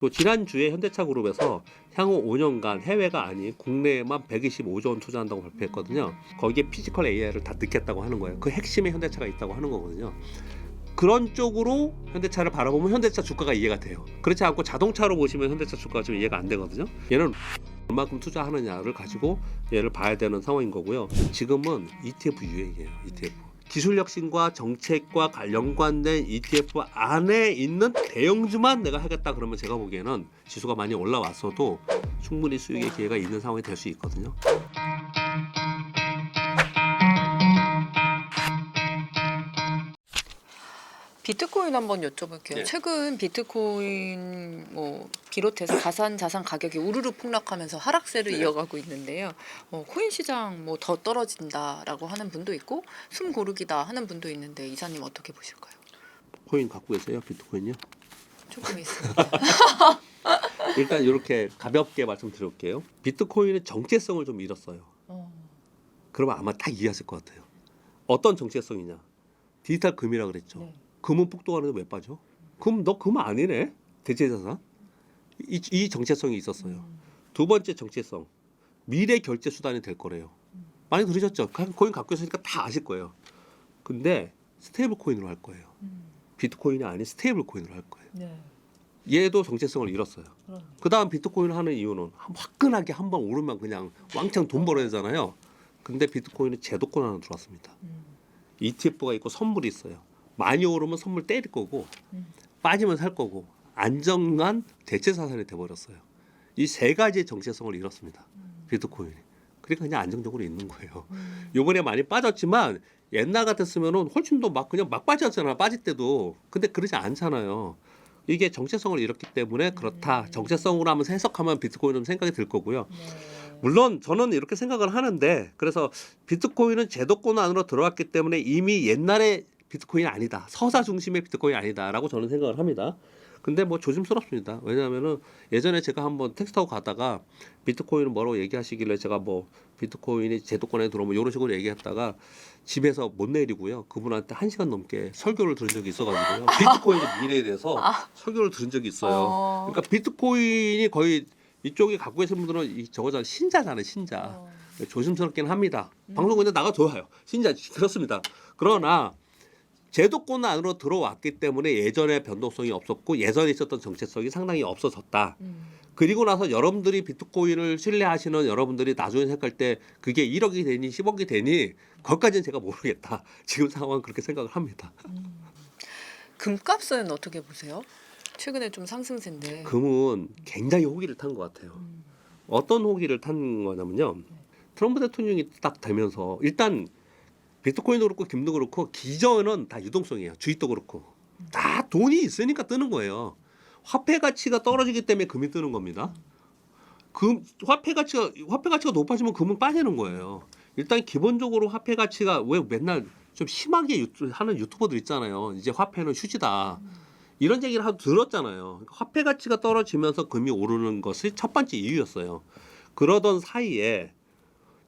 또 지난주에 현대차 그룹에서 향후 5년간 해외가 아닌 국내에만 125조 원 투자한다고 발표했거든요. 거기에 피지컬 AI를 다 넣겠다고 하는 거예요. 그 핵심에 현대차가 있다고 하는 거거든요. 그런 쪽으로 현대차를 바라보면 현대차 주가가 이해가 돼요. 그렇지 않고 자동차로 보시면 현대차 주가가 좀 이해가 안 되거든요. 얘는 얼마큼 투자하느냐를 가지고 얘를 봐야 되는 상황인 거고요. 지금은 ETF 유행이에요. ETF. 기술 혁신과 정책과 연관된 ETF 안에 있는 대형주만 내가 하겠다 그러면 제가 보기에는 지수가 많이 올라왔어도 충분히 수익의 기회가 있는 상황이 될 수 있거든요. 비트코인 한번 여쭤볼게요. 네. 최근 비트코인 비롯해서 가상 자산 가격이 우르르 폭락하면서 하락세를 네. 이어가고 있는데요. 코인 시장 더 떨어진다라고 하는 분도 있고 숨 고르기다 하는 분도 있는데 이사님 어떻게 보실까요? 코인 갖고 계세요? 비트코인요? 조금 있습니다. 일단 이렇게 가볍게 말씀드릴게요. 비트코인은 정체성을 좀 잃었어요. 그러면 아마 딱 이해하실 것 같아요. 어떤 정체성이냐? 디지털 금이라 그랬죠. 네. 금은 폭등하는데 왜 빠져? 너 금 아니네? 대체자산? 이 정체성이 있었어요. 두 번째 정체성, 미래 결제 수단이 될 거래요. 많이 들으셨죠? 코인 갖고 있으니까 다 아실 거예요. 근데 스테이블 코인으로 할 거예요. 비트코인이 아닌 스테이블 코인으로 할 거예요. 네. 얘도 정체성을 잃었어요. 그 다음 비트코인을 하는 이유는 화끈하게 한번 오르면 그냥 왕창 돈 벌어야 되잖아요. 근데 비트코인은 제도권 안에 들어왔습니다. ETF가 있고 선물이 있어요. 많이 오르면 선물 때릴 거고 빠지면 살 거고 안정한 대체 자산이 돼버렸어요. 이 세 가지의 정체성을 잃었습니다. 비트코인이. 그러니까 그냥 안정적으로 있는 거예요. 요번에 많이 빠졌지만 옛날 같았으면은 훨씬 더 그냥 막 빠졌잖아. 빠질 때도. 근데 그러지 않잖아요. 이게 정체성을 잃었기 때문에 그렇다. 정체성으로 하면 해석하면 비트코인은 생각이 들 거고요. 물론 저는 이렇게 생각을 하는데 그래서 비트코인은 제도권 안으로 들어왔기 때문에 이미 옛날에 비트코인이 아니다. 서사 중심의 비트코인이 아니다라고 저는 생각을 합니다. 근데 조심스럽습니다. 왜냐하면은 예전에 제가 한번 택시 타고 가다가 비트코인은 뭐라고 얘기하시길래 제가 비트코인이 제도권에 들어오면 이런 식으로 얘기했다가 집에서 못 내리고요. 그분한테 1시간 넘게 설교를 들은 적이 있어가지고요. 비트코인의 미래에 대해서 설교를 들은 적이 있어요. 그러니까 비트코인이 거의 이쪽에 갖고 계신 분들은 저거잖아요. 신자잖아요. 신자. 조심스럽긴 합니다. 방송 근데 나가줘요. 신자 그렇습니다. 그러나 제도권 안으로 들어왔기 때문에 예전에 변동성이 없었고 예전에 있었던 정체성이 상당히 없어졌다. 그리고 나서 여러분들이 비트코인을 신뢰하시는 여러분들이 나중에 생각할 때 그게 1억이 되니 10억이 되니 거기까지는 제가 모르겠다. 지금 상황은 그렇게 생각을 합니다. 금값은 어떻게 보세요? 최근에 좀 상승세인데. 금은 굉장히 호기를 탄 것 같아요. 어떤 호기를 탄 거냐면요. 트럼프 대통령이 딱 되면서 일단 비트코인도 그렇고 김도 그렇고 기저는 다 유동성이에요. 주식도 그렇고 다 돈이 있으니까 뜨는 거예요. 화폐 가치가 떨어지기 때문에 금이 뜨는 겁니다. 화폐 가치가 높아지면 금은 빠지는 거예요. 일단 기본적으로 화폐 가치가 왜 맨날 좀 심하게 하는 유튜버들 있잖아요. 이제 화폐는 휴지다. 이런 얘기를 하도 들었잖아요. 화폐 가치가 떨어지면서 금이 오르는 것이 첫 번째 이유였어요. 그러던 사이에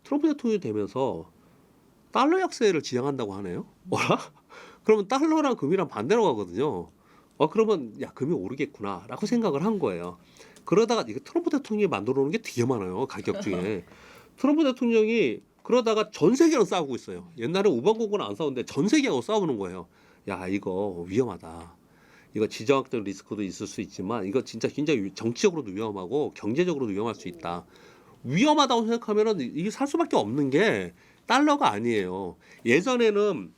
트럼프 대통령이 되면서 달러 약세를 지향한다고 하네요. 뭐라? 그러면 달러랑 금이랑 반대로 가거든요. 그러면 금이 오르겠구나라고 생각을 한 거예요. 그러다가 이게 트럼프 대통령이 만들어 놓은 게 되게 많아요. 가격 중에. 트럼프 대통령이 그러다가 전 세계랑 싸우고 있어요. 옛날에 우방국은 안 싸우는데 전 세계하고 싸우는 거예요. 야, 이거 위험하다. 이거 지정학적 리스크도 있을 수 있지만 이거 진짜 굉장히 정치적으로도 위험하고 경제적으로도 위험할 수 있다. 위험하다고 생각하면은 이게 살 수밖에 없는 게 달러가 아니에요. 예전에는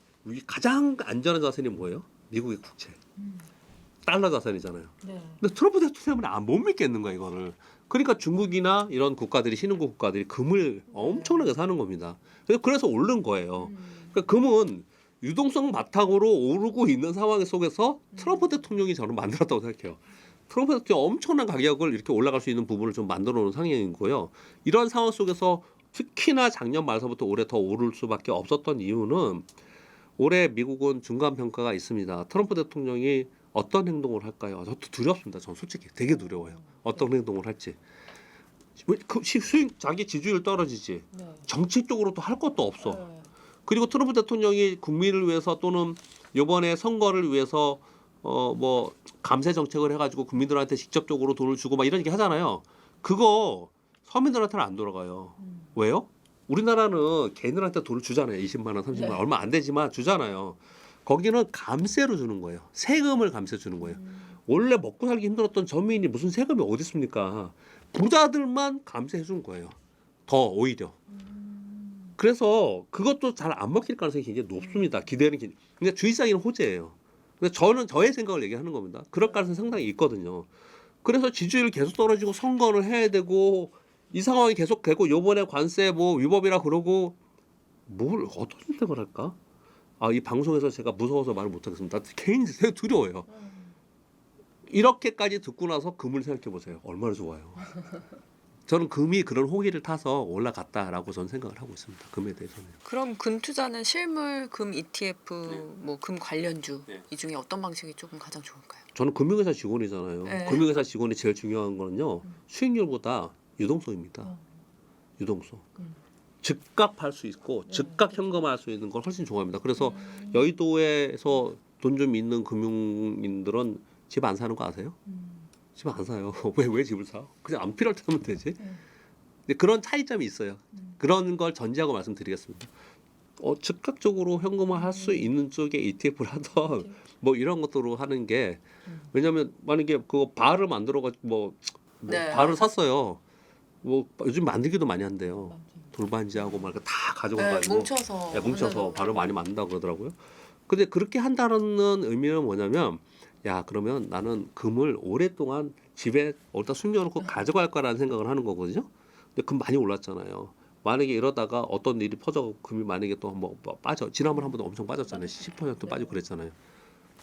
가장 안전한 자산이 뭐예요? 미국의 국채. 달러 자산이잖아요. 근데 트럼프 대통령은 못 믿겠는 거야 이거를. 그러니까 중국이나 이런 국가들이 신흥국 국가들이 금을 엄청나게 사는 겁니다. 그래서 오른 거예요. 그러니까 금은 유동성 바탕으로 오르고 있는 상황 속에서 트럼프 대통령이 저는 만들었다고 생각해요. 트럼프 대통령이 엄청난 가격을 이렇게 올라갈 수 있는 부분을 좀 만들어 놓은 상황이고요. 이런 상황 속에서 특히나 작년 말서부터 올해 더 오를 수밖에 없었던 이유는 올해 미국은 중간 평가가 있습니다. 트럼프 대통령이 어떤 행동을 할까요? 저도 두렵습니다. 전 솔직히 되게 두려워요. 어떤 행동을 할지. 자기 지지율 떨어지지. 정책적으로도 할 것도 없어. 그리고 트럼프 대통령이 국민을 위해서 또는 이번에 선거를 위해서 뭐 감세 정책을 해가지고 국민들한테 직접적으로 돈을 주고 막 이런 얘기 하잖아요. 그거 서민들한테는 안 돌아가요. 왜요? 우리나라는 개인들한테 돈을 주잖아요. 20만 원, 30만 원 얼마 안 되지만 주잖아요. 거기는 감세로 주는 거예요. 세금을 감세 주는 거예요. 원래 먹고 살기 힘들었던 저민이 무슨 세금이 어디 있습니까? 부자들만 감세해 준 거예요. 더 오히려. 그래서 그것도 잘 안 먹힐 가능성이 굉장히 높습니다. 기대는 근데 주의사항은 호재예요. 근데 저는 저의 생각을 얘기하는 겁니다. 그럴 가능성이 상당히 있거든요. 그래서 지지율 계속 떨어지고 선거를 해야 되고 이 상황이 계속 되고 요번에 관세 뭐 위법이라 그러고 뭘 어떤 선택을 할까? 아, 이 방송에서 제가 무서워서 말을 못 하겠습니다. 개인이 되게 두려워요. 이렇게까지 듣고 나서 금을 생각해 보세요. 얼마나 좋아요. 저는 금이 그런 호기를 타서 올라갔다라고 저는 생각을 하고 있습니다. 금에 대해서는. 그럼 금 투자는 실물, 금 ETF, 뭐 금 관련주 네. 이 중에 어떤 방식이 조금 가장 좋을까요? 저는 금융회사 직원이잖아요. 네. 금융회사 직원이 제일 중요한 거는요. 수익률보다 유동성입니다. 유동성. 즉각 할 수 있고 즉각 현금화할 수 있는 걸 훨씬 좋아합니다. 그래서 여의도에서 돈 좀 있는 금융인들은 집 안 사는 거 아세요? 집 안 사요. 왜 집을 사? 그냥 안 필요할 때 하면 되지. 근데 그런 차이점이 있어요. 그런 걸 전제하고 말씀드리겠습니다. 즉각적으로 현금화 할 수 있는 쪽에 ETF를 하던 뭐 이런 것들로 하는 게 왜냐하면 만약에 그거 바를 만들어가지고 뭐 네. 바를 샀어요. 뭐 요즘 만들기도 많이 한대요. 돌반지하고 막 다 가져가가지고 뭉쳐서 뭉쳐서 바를 많이 만든다고 그러더라고요. 근데 그렇게 한다는 의미는 뭐냐면 야 그러면 나는 금을 오랫동안 집에 어디다 숨겨놓고 가져갈 거라는 생각을 하는 거거든요. 근데 금 많이 올랐잖아요. 만약에 이러다가 어떤 일이 퍼져서 금이 만약에 또 뭐 빠져 지난번 한 번도 엄청 빠졌잖아요. 10% 빠지고 그랬잖아요.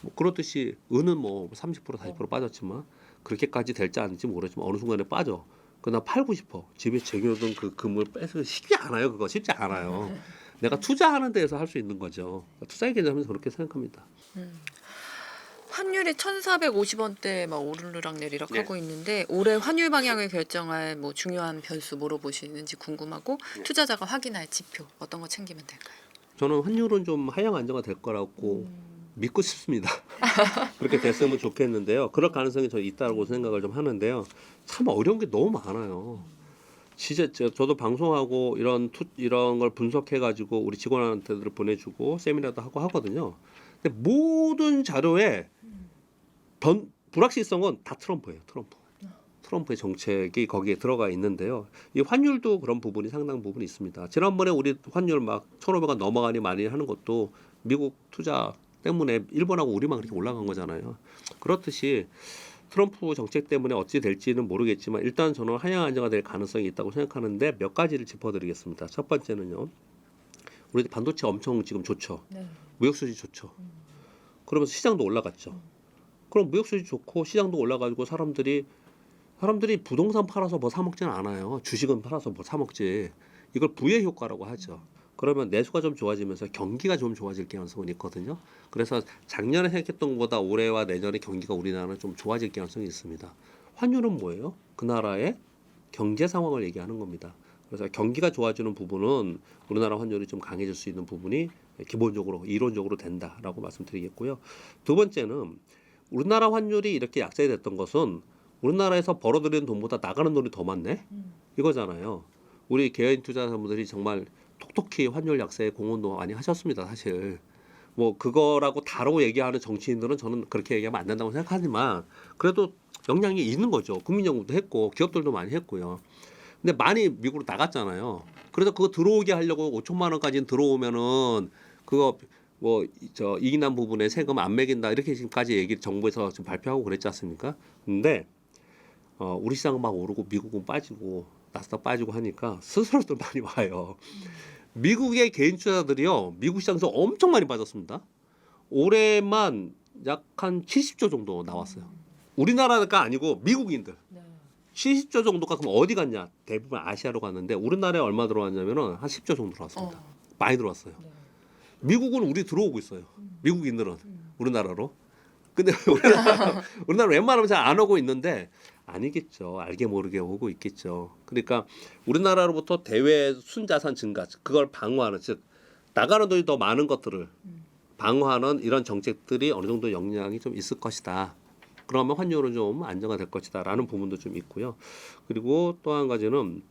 뭐 그렇듯이 은은 뭐 30% 40% 빠졌지만 그렇게까지 될지 않을지 모르지만 어느 순간에 빠져. 그나 팔고 싶어. 집에 쟁여둔 그 금을 빼서 쉽지 않아요. 그거 쉽지 않아요. 내가 투자하는 데에서 할 수 있는 거죠. 투자의 개념에서 그렇게 생각합니다. 환율이 1,450원대 막 오르락 내리락 네. 하고 있는데 올해 환율 방향을 결정할 뭐 중요한 변수 물어보시는지 궁금하고 투자자가 확인할 지표 어떤 거 챙기면 될까요? 저는 환율은 좀 하향 안정화 될 거라고 믿고 싶습니다. 그렇게 됐으면 좋겠는데요. 그럴 가능성이 저 있다고 생각을 좀 하는데요. 참 어려운 게 너무 많아요. 진짜 저도 방송하고 이런 걸 분석해가지고 우리 직원한테들 보내주고 세미나도 하고 하거든요. 근데 모든 자료에 불확실성은 다 트럼프예요. 트럼프의 정책이 거기에 들어가 있는데요. 이 환율도 그런 부분이 상당 부분이 있습니다. 지난번에 우리 환율 막 1,500원 넘어가니 많이 하는 것도 미국 투자 때문에 일본하고 우리만 그렇게 올라간 거잖아요. 그렇듯이 트럼프 정책 때문에 어찌 될지는 모르겠지만 일단 저는 하향 안정화될 가능성이 있다고 생각하는데 몇 가지를 짚어드리겠습니다. 첫 번째는요. 우리 반도체 엄청 지금 좋죠. 무역 수지 좋죠. 그러면서 시장도 올라갔죠. 그럼 무역 수지 좋고 시장도 올라가지고 사람들이 부동산 팔아서 뭐 사 먹지는 않아요. 주식은 팔아서 뭐 사 먹지. 이걸 부의 효과라고 하죠. 그러면 내수가 좀 좋아지면서 경기가 좀 좋아질 가능성은 있거든요. 그래서 작년에 생각했던 것보다 올해와 내년에 경기가 우리나라는 좀 좋아질 가능성이 있습니다. 환율은 뭐예요? 그 나라의 경제 상황을 얘기하는 겁니다. 그래서 경기가 좋아지는 부분은 우리나라 환율이 좀 강해질 수 있는 부분이 기본적으로 이론적으로 된다라고 말씀드리겠고요. 두 번째는 우리나라 환율이 이렇게 약세가 됐던 것은 우리나라에서 벌어들이는 돈보다 나가는 돈이 더 많네? 이거잖아요. 우리 개인 투자자분들이 정말 톡톡히 환율 약세에 공헌도 많이 하셨습니다. 사실 뭐 그거라고 다르고 얘기하는 정치인들은 저는 그렇게 얘기하면 안 된다고 생각하지만 그래도 영향이 있는 거죠. 국민연금도 했고 기업들도 많이 했고요. 근데 많이 미국으로 나갔잖아요. 그래서 그거 들어오게 하려고 5천만 원까지는 들어오면은 그거 뭐 저 이익 난 부분에 세금 안 매긴다 이렇게 지금까지 얘기를 정부에서 지금 발표하고 그랬지 않습니까? 근데 우리 시장은 막 오르고 미국은 빠지고 나스닥 빠지고 하니까 스스로들 많이 와요. 미국의 개인 투자자들이요. 미국 시장에서 엄청 많이 빠졌습니다. 올해만 약 한 70조 정도 나왔어요. 우리나라가 아니고 미국인들. 70조 정도가 그럼 어디 갔냐? 대부분 아시아로 갔는데 우리나라에 얼마 들어왔냐면은 한 10조 정도 들어왔습니다. 많이 들어왔어요. 미국은 우리 들어오고 있어요. 미국인들은 우리나라로. 근데 우리나라 웬만하면 잘 안 오고 있는데 아니겠죠. 알게 모르게 오고 있겠죠. 그러니까 우리나라로부터 대외 순자산 증가, 그걸 방어하는 즉 나가는 돈이 더 많은 것들을 방어하는 이런 정책들이 어느 정도 영향이 좀 있을 것이다. 그러면 환율은 좀 안정화될 것이다라는 부분도 좀 있고요. 그리고 또 한 가지는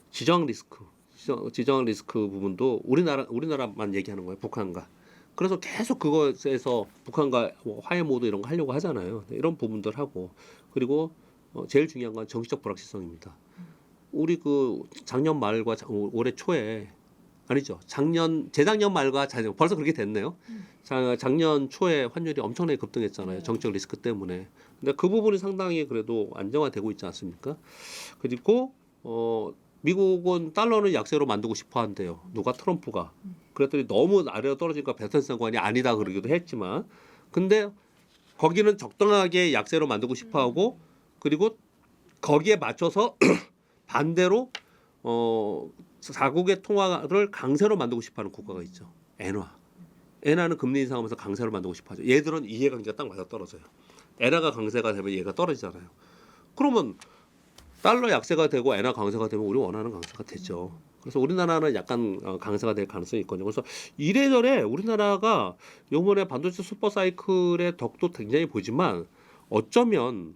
지정 리스크 부분도 우리나라만 얘기하는 거예요. 북한과. 그래서 계속 그것에서 북한과 뭐 화해 모드 이런 거 하려고 하잖아요. 이런 부분들 하고 그리고 제일 중요한 건 정치적 불확실성입니다. 우리 그 작년 말과 올해 초에 아니죠. 재작년 말과 벌써 그렇게 됐네요. 작년 초에 환율이 엄청나게 급등했잖아요. 정치적 리스크 때문에. 근데 그 부분이 상당히 그래도 안정화되고 있지 않습니까? 그리고 미국은 달러는 약세로 만들고 싶어 한대요. 누가 트럼프가. 그랬더니 너무 아래로 떨어지니까 베트남 상관이 아니다 그러기도 했지만 근데 거기는 적당하게 약세로 만들고 싶어 하고 그리고 거기에 맞춰서 반대로 자국의 통화를 강세로 만들고 싶어하는 국가가 있죠. 엔화는 금리 인상하면서 강세로 만들고 싶어하죠. 얘들은 이해관계가 딱 맞아 떨어져요. 엔화가 강세가 되면 얘가 떨어지잖아요. 그러면 달러 약세가 되고 엔화 강세가 되면 우리 원하는 강세가 되죠. 그래서 우리나라는 약간 강세가 될 가능성이 있거든요. 그래서 이래저래 우리나라가 이번에 반도체 슈퍼 사이클의 덕도 굉장히 보지만 어쩌면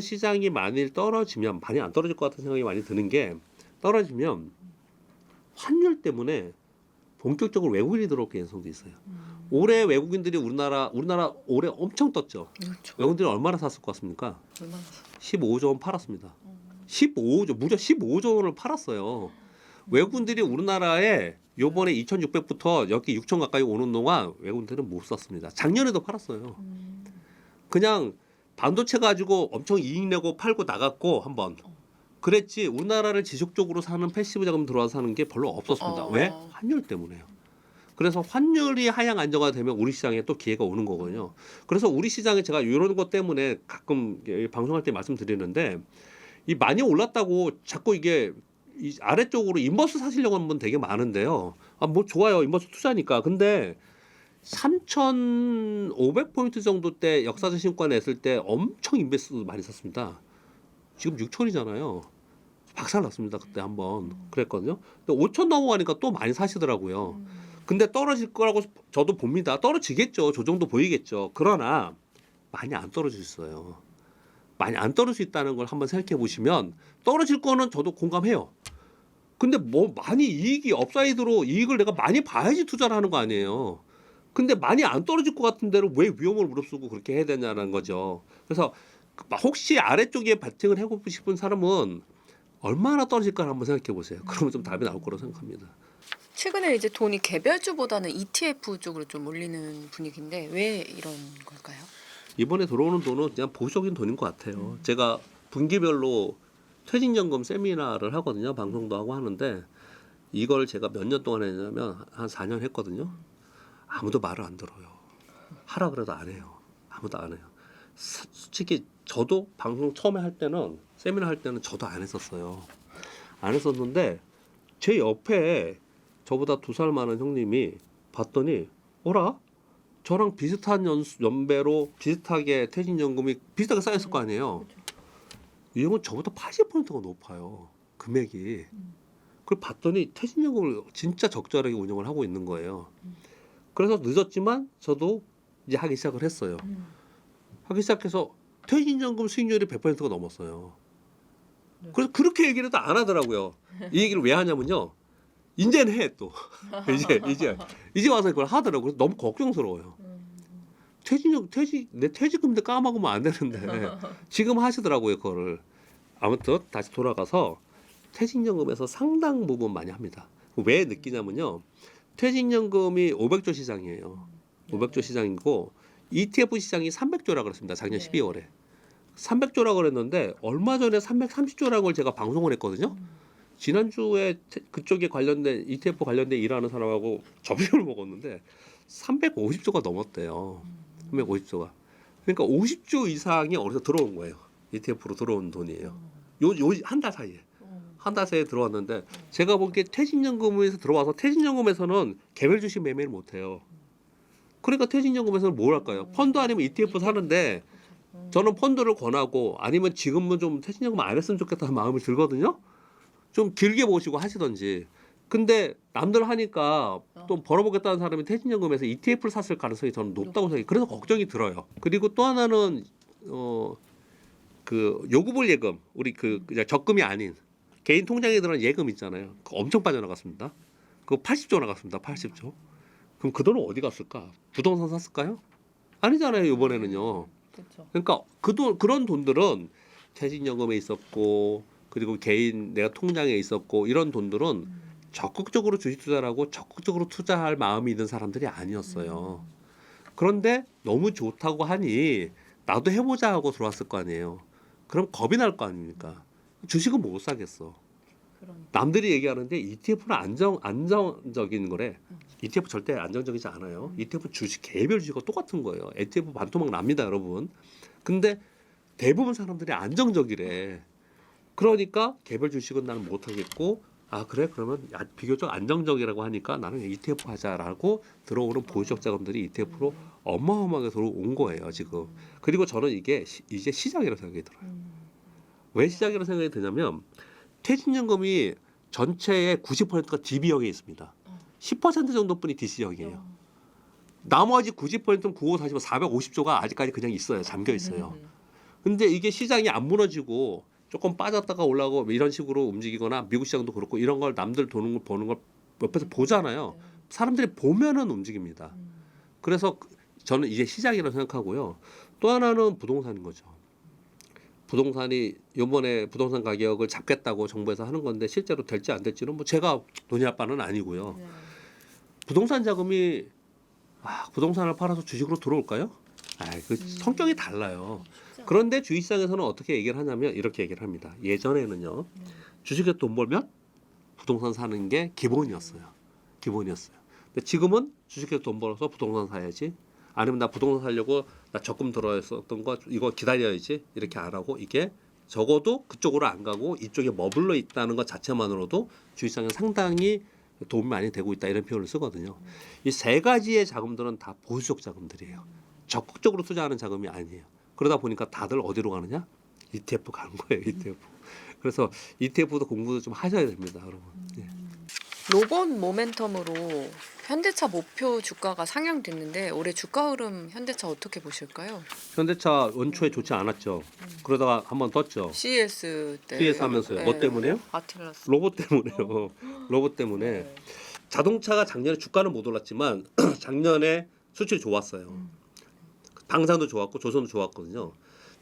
시장이 많이 떨어지면 많이 안 떨어질 것 같은 생각이 많이 드는 게 떨어지면 환율 때문에 본격적으로 외국인이 들어올 가능성도 있어요. 올해 외국인들이 우리나라 올해 엄청 떴죠. 그렇죠. 외국인들이 얼마나 샀을 것 같습니까? 얼마나 15조 원 팔았습니다. 15조 무려 15조 원을 팔았어요. 외국인들이 우리나라에 요번에 2,600부터 여기 6,000 가까이 오는 동안 외국인들은 못 샀습니다. 작년에도 팔았어요. 그냥 반도체 가지고 엄청 이익 내고 팔고 나갔고 한번 그랬지 우리나라를 지속적으로 사는 패시브 자금 들어와서 사는 게 별로 없었습니다. 왜? 환율 때문에요. 그래서 환율이 하향 안정화되면 우리 시장에 또 기회가 오는 거거든요. 그래서 우리 시장에 제가 이런 것 때문에 가끔 방송할 때 말씀드리는데 이 많이 올랐다고 자꾸 이게 이 아래쪽으로 인버스 사시려고 하는 분 되게 많은데요. 뭐 좋아요. 인버스 투자니까. 근데 3,500포인트 정도 때 역사적 신고가 냈을 때 엄청 인베스트 많이 샀습니다. 지금 6,000이잖아요. 박살 났습니다. 그때 한번 그랬거든요. 근데 5,000 넘어가니까 또 많이 사시더라고요. 근데 떨어질 거라고 저도 봅니다. 떨어지겠죠. 저 정도 보이겠죠. 그러나 많이 안 떨어질 수 있어요. 많이 안 떨어질 수 있다는 걸 한번 생각해 보시면 떨어질 거는 저도 공감해요. 근데 뭐 많이 이익이 업사이드로 이익을 내가 많이 봐야지 투자를 하는 거 아니에요. 근데 많이 안 떨어질 것 같은 데로 왜 위험을 무릅쓰고 그렇게 해야 되냐는 거죠. 그래서 혹시 아래쪽에 베팅을 해보고 싶은 사람은 얼마나 떨어질까 한번 생각해 보세요. 그러면 좀 답이 나올 거라고 생각합니다. 최근에 이제 돈이 개별주보다는 ETF 쪽으로 좀 몰리는 분위기인데 왜 이런 걸까요? 이번에 들어오는 돈은 그냥 보수적인 돈인 것 같아요. 제가 분기별로 퇴직연금 세미나를 하거든요. 방송도 하고 하는데 이걸 제가 몇 년 동안 했냐면 한 4년 했거든요. 아무도 말을 안 들어요. 하라 그래도 안 해요. 아무도 안 해요. 솔직히 저도 방송 처음에 할 때는 세미나 할 때는 저도 안 했었어요. 안 했었는데 제 옆에 저보다 2살 많은 형님이 봤더니 어라? 저랑 비슷한 연배로 비슷하게 퇴직연금이 비슷하게 쌓였을 거 아니에요. 이 형은 저보다 80%가 높아요. 금액이. 그걸 봤더니 퇴직연금을 진짜 적절하게 운영을 하고 있는 거예요. 그래서 늦었지만 저도 이제 하기 시작을 했어요. 하기 시작해서 퇴직연금 수익률이 100%가 넘었어요. 그래서 그렇게 얘기를 또 안 하더라고요. 이 얘기를 왜 하냐면요. 이제는 해 또. 이제 와서 그걸 하더라고요. 그래서 너무 걱정스러워요. 내 퇴직금도 까먹으면 안 되는데 지금 하시더라고요 그거를. 아무튼 다시 돌아가서 퇴직연금에서 상당 부분 많이 합니다. 왜 느끼냐면요. 퇴직연금이 500조 시장이에요. 500조 시장이고 ETF 시장이 300조라 그랬습니다. 작년 12월에. 300조라 그랬는데 얼마 전에 330조라는 걸 제가 방송을 했거든요. 지난주에 그쪽에 관련된 ETF 관련된 일하는 사람하고 점심을 먹었는데 350조가 넘었대요. 350조가. 그러니까 50조 이상이 어디서 들어온 거예요. ETF로 들어온 돈이에요. 요 한 달 사이에. 한 달 사이에 들어왔는데 제가 보기에 퇴직연금에서 들어와서 퇴직연금에서는 개별 주식 매매를 못 해요. 그러니까 퇴직연금에서는 뭘 할까요? 펀드 아니면 ETF 사는데 저는 펀드를 권하고 아니면 지금은 좀 퇴직연금 안 했으면 좋겠다는 마음이 들거든요. 좀 길게 보시고 하시던지 근데 남들 하니까 또 벌어보겠다는 사람이 퇴직연금에서 ETF를 샀을 가능성이 저는 높다고 생각해요. 그래서 걱정이 들어요. 그리고 또 하나는 그 요구불 예금, 우리 그냥 적금이 아닌 개인 통장에 들어간 예금 있잖아요. 그거 엄청 빠져나갔습니다. 그거 80조 나갔습니다. 80조. 그럼 그 돈은 어디 갔을까? 부동산 샀을까요? 아니잖아요. 이번에는요. 그렇죠. 그러니까 그런 돈들은 퇴직연금에 있었고, 그리고 개인 내가 통장에 있었고, 이런 돈들은 적극적으로 주식 투자를 하고 적극적으로 투자할 마음이 있는 사람들이 아니었어요. 그런데 너무 좋다고 하니 나도 해보자 하고 들어왔을 거 아니에요. 그럼 겁이 날 거 아닙니까? 주식은 못 사겠어. 그러니까. 남들이 얘기하는데 ETF는 안정적인 거래. ETF 절대 안정적이지 않아요. ETF 주식 개별 주식과 똑같은 거예요. ETF 반토막 납니다, 여러분. 근데 대부분 사람들이 안정적이래. 그러니까 개별 주식은 나는 못 하겠고, 아 그래 그러면 비교적 안정적이라고 하니까 나는 ETF 하자라고 들어오는 보유적 자금들이 ETF로 어마어마하게 들어온 거예요 지금. 그리고 저는 이게 이제 시작이라고 생각이 들어요. 왜 시작이라고 생각이 드냐면 퇴직연금이 전체의 90%가 DB형에 있습니다. 10% 정도뿐이 DC형이에요. 나머지 90%는 95, 45, 450조가 아직까지 그냥 있어요. 잠겨 있어요. 근데 이게 시장이 안 무너지고 조금 빠졌다가 올라오고 이런 식으로 움직이거나 미국 시장도 그렇고 이런 걸 남들 도는 걸 보는 걸 옆에서 보잖아요. 사람들이 보면은 움직입니다. 그래서 저는 이제 시작이라고 생각하고요. 또 하나는 부동산인 거죠. 부동산이 이번에 부동산 가격을 잡겠다고 정부에서 하는 건데 실제로 될지 안 될지는 뭐 제가 논의할 바는 아니고요. 부동산 자금이 부동산을 팔아서 주식으로 들어올까요? 그 성격이 달라요. 그런데 주식시장에서는 어떻게 얘기를 하냐면 이렇게 얘기를 합니다. 예전에는요. 주식에 돈 벌면 부동산 사는 게 기본이었어요. 기본이었어요. 근데 지금은 주식에 돈 벌어서 부동산 사야지. 아니면 나 부동산 사려고 나 적금 들어있었던 거 이거 기다려야지. 이렇게 안 하고 이게 적어도 그쪽으로 안 가고 이쪽에 머물러 있다는 것 자체만으로도 주식시장에 상당히 도움이 많이 되고 있다 이런 표현을 쓰거든요. 이 세 가지의 자금들은 다 보수적 자금들이에요. 적극적으로 투자하는 자금이 아니에요. 그러다 보니까 다들 어디로 가느냐? ETF 가는 거예요. ETF. 그래서 ETF도 공부도 좀 하셔야 됩니다, 여러분. 예. 로봇 모멘텀으로 현대차 목표 주가가 상향됐는데 올해 주가 흐름 현대차 어떻게 보실까요? 현대차 원초에 좋지 않았죠. 그러다가 한번 떴죠. CES 때. CS 하면서요. 뭐 때문에요? 아틀라스. 로봇 때문에요. 로봇 때문에. 네. 자동차가 작년에 주가는 못 올랐지만 작년에 수출이 좋았어요. 방산도 좋았고 조선도 좋았거든요.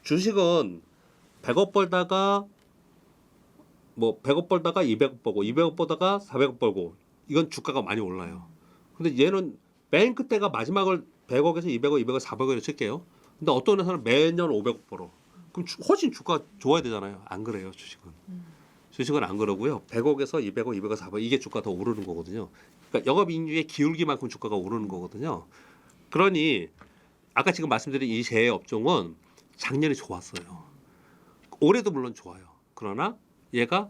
주식은 100억 벌다가 뭐 100억 벌다가 200억 벌고 200억 벌다가 400억 벌고 이건 주가가 많이 올라요. 근데 얘는 맨 그때가 마지막을 100억에서 200억, 200억, 400억으로 칠게요. 근데 어떤 회사는 매년 500억 벌어. 그럼 훨씬 주가 좋아야 되잖아요. 안 그래요, 주식은. 주식은 안 그러고요. 100억에서 200억, 200억, 400억 이게 주가 더 오르는 거거든요. 그러니까 영업이익률의 기울기만큼 주가가 오르는 거거든요. 그러니 아까 지금 말씀드린 이 세 업종은 작년에 좋았어요. 올해도 물론 좋아요. 그러나 얘가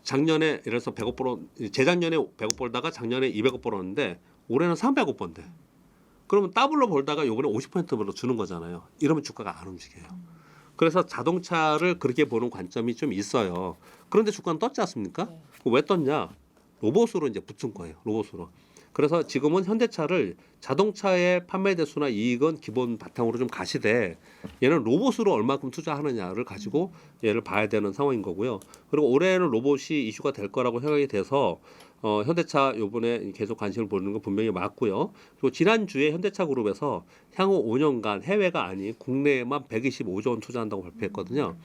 작년에 예를 들어서 100억 벌어 재작년에 100억 벌다가 작년에 200억 벌었는데 올해는 300억 번대. 그러면 더블로 벌다가 요번에 50%로 주는 거잖아요. 이러면 주가가 안 움직여요. 그래서 자동차를 그렇게 보는 관점이 좀 있어요. 그런데 주가는 떴지 않습니까? 왜 떴냐? 로봇으로 이제 붙은 거예요. 로봇으로. 그래서 지금은 현대차를 자동차의 판매 대수나 이익은 기본 바탕으로 좀 가시되 얘는 로봇으로 얼마큼 투자하느냐를 가지고 얘를 봐야 되는 상황인 거고요. 그리고 올해는 로봇이 이슈가 될 거라고 생각이 돼서 현대차 요번에 계속 관심을 보이는 건 분명히 맞고요. 그리고 지난주에 현대차 그룹에서 향후 5년간 해외가 아닌 국내에만 125조 원 투자한다고 발표했거든요.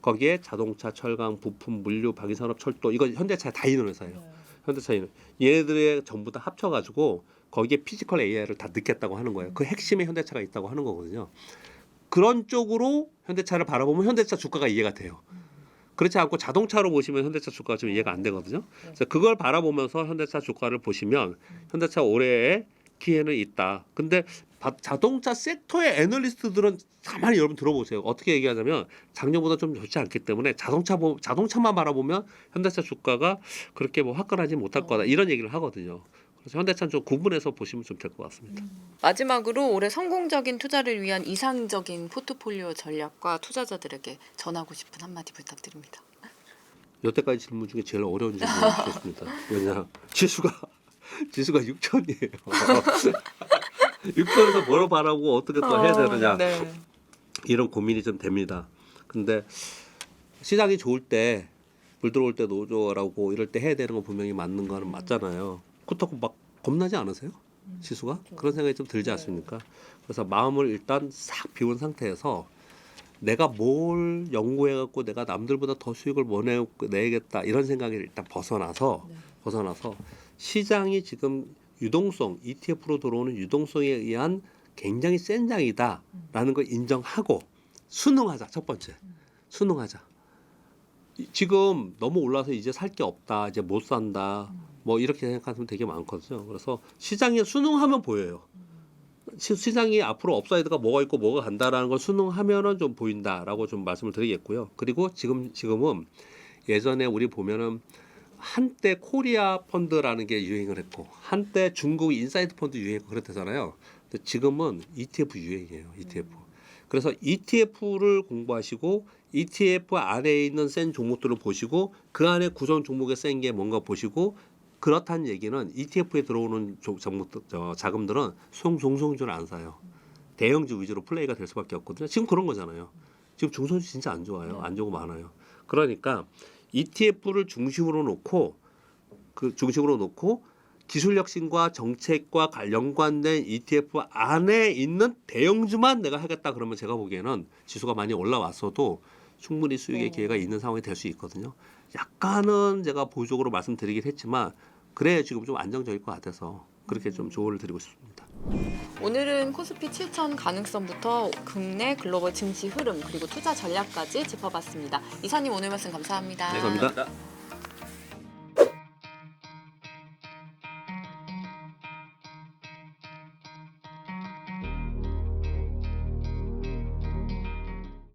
거기에 자동차, 철강, 부품, 물류, 방위산업, 철도 이거 현대차에 다 있는 회사예요. 현대차는 얘네들의 전부 다 합쳐가지고 거기에 피지컬 AI를 다 넣겠다고 하는 거예요. 그 핵심에 현대차가 있다고 하는 거거든요. 그런 쪽으로 현대차를 바라보면 현대차 주가가 이해가 돼요. 그렇지 않고 자동차로 보시면 현대차 주가가 좀 이해가 안 되거든요. 그래서 그걸 바라보면서 현대차 주가를 보시면 현대차 올해의 기회는 있다. 근데 자동차 섹터의 애널리스트들은 가만히 여러분 들어보세요. 어떻게 얘기하냐면 작년보다 좀 좋지 않기 때문에 자동차만 바라보면 현대차 주가가 그렇게 뭐 화끈하지 못할 거다 이런 얘기를 하거든요. 그래서 현대차는 좀 구분해서 보시면 좀 될 것 같습니다. 마지막으로 올해 성공적인 투자를 위한 이상적인 포트폴리오 전략과 투자자들에게 전하고 싶은 한마디 부탁드립니다. 여태까지 질문 중에 제일 어려운 질문을 주셨습니다. 왜냐 지수가 6천이에요. 6천에서 뭘 바라고 어떻게 또 해야 되느냐 네. 이런 고민이 좀 됩니다. 근데 시장이 좋을 때 물 들어올 때 노조라고 이럴 때 해야 되는 건 분명히 맞는 거는 맞잖아요. 그렇다고 막 겁나지 않으세요? 지수가? 그런 생각이 좀 들지 않습니까? 그래서 마음을 일단 싹 비운 상태에서 내가 뭘 연구해갖고 내가 남들보다 더 수익을 못 내겠다 이런 생각을 일단 벗어나서 시장이 지금 유동성 ETF로 들어오는 유동성에 의한 굉장히 센 장이다라는 걸 인정하고 순응하자. 첫 번째 순응하자. 지금 너무 올라서 이제 살 게 없다, 이제 못 산다, 뭐 이렇게 생각하시면 되게 많거든요. 그래서 시장에 순응하면 보여요. 시장이 앞으로 업사이드가 뭐가 있고 뭐가 간다라는 걸 순응하면은 좀 보인다라고 좀 말씀을 드리겠고요. 그리고 지금은 예전에 우리 보면은 한때 코리아 펀드라는 게 유행을 했고 한때 중국 인사이드 펀드 유행했고 그랬잖아요. 근데 지금은 ETF 유행이에요. ETF. 그래서 ETF를 공부하시고 ETF 안에 있는 센 종목들을 보시고 그 안에 구성 종목에 센 게 뭔가 보시고 그렇다는 얘기는 ETF에 들어오는 자금들은 중소형주는 안 사요. 대형주 위주로 플레이가 될 수밖에 없거든요. 지금 그런 거잖아요. 지금 중소형주 진짜 안 좋아요. 안 좋고 많아요. 그러니까 ETF를 중심으로 놓고 기술 혁신과 정책과 연관된 ETF 안에 있는 대형주만 내가 하겠다 그러면 제가 보기에는 지수가 많이 올라왔어도 충분히 수익의 기회가 있는 상황이 될 수 있거든요. 약간은 제가 보수적으로 말씀드리긴 했지만 그래야 지금 좀 안정적일 것 같아서 그렇게 좀 조언을 드리고 싶습니다. 오늘은 코스피 7천 가능성부터 국내 글로벌 증시 흐름 그리고 투자 전략까지 짚어봤습니다. 이사님 오늘 말씀 감사합니다. 네, 감사합니다.